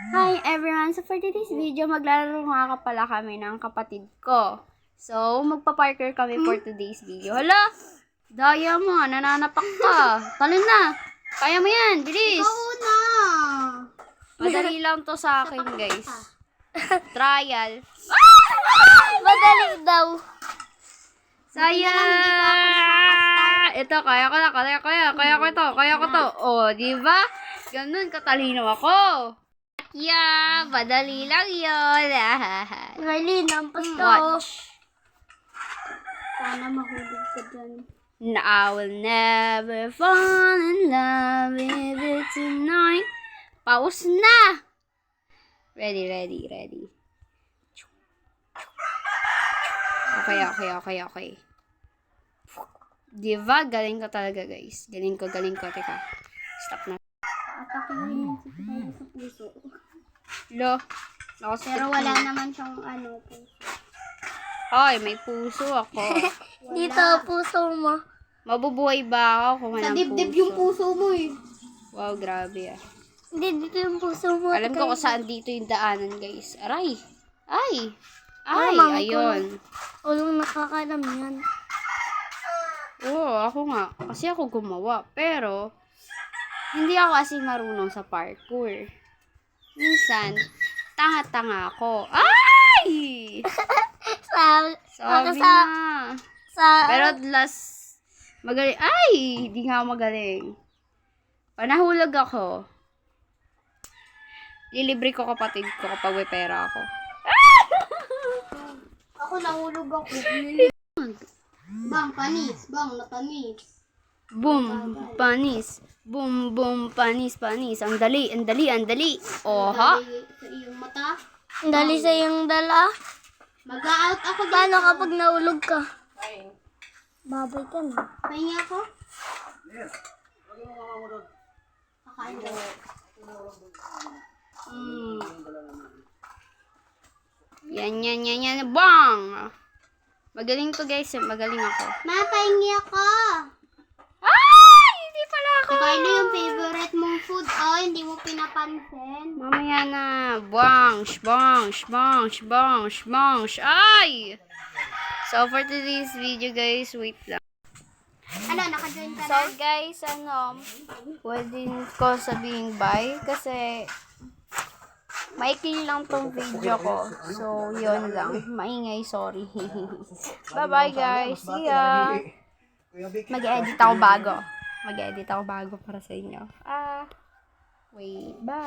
Hi everyone! So for today's video, maglalaro nga pala kami ng kapatid ko. So, magpa-parker kami for today's video. Hala! Daya mo, nananapak ka. Talon na! Kaya mo yan! Bilis! Ikaw una! Madali lang to sa akin, guys. Trial. Madali daw. Sayang! Ito, kaya ko to. O, di ba? Ganun, katalino ako. Yeah, madali lang yun. Riley, nampas to. Watch. Sana mahulog ka dyan. I will never fall in love with you tonight. Pause na! Ready. Okay. Diba? Galing ko talaga, guys. Galing ko. Teka. Stop na. Atakin mo yun sa puso. Lo. Pero wala naman siyang puso. Ay, may puso ako. Dito, puso mo. Mabubuhay ba ako kung walang puso? Sa dibdib yung puso mo eh. Wow, grabe ah. Hindi, dito yung puso mo. Alam ko kung saan dito yung daanan, guys. Aray! Ay, ayun. Walang nakakalam yan. Oo, ako nga. Kasi ako gumawa. Pero, hindi ako kasi marunong sa parkour. Minsan, tanga-tanga ako. Ay! Sabi na. Pero last, magaling. Ay! Hindi nga ako magaling. Panahulog ako. Lilibre ko kapatid ko kapag may pera ako. Ako nahulog ako. Bang, panis. Bang, natanis. Boom, panis. Boom, panis. Ang dali. Oha. Sa iyong mata. Ang dali sa iyong dala. Mag-out ako dito. Paano kapag naulog ka? Babay ka na. Pahingi ako? Kakain daw. Yan. Bang! Magaling to, guys. Magaling ako. Ma, pahingi ako. Ay! Hindi pala ako. Kakain na yung favorite mong food. Oh, hindi mo pinapansin. Mamaya na. Bang! Ay! So, for today's video, guys, wait lang. Ano, naka-join ka So, na? guys, pwede ko sabihin bye kasi maikli lang tong video ko. So, yun lang. Maingay, sorry. Bye-bye, guys. See ya! Mag-edit ako bago para sa inyo. Wait, bye!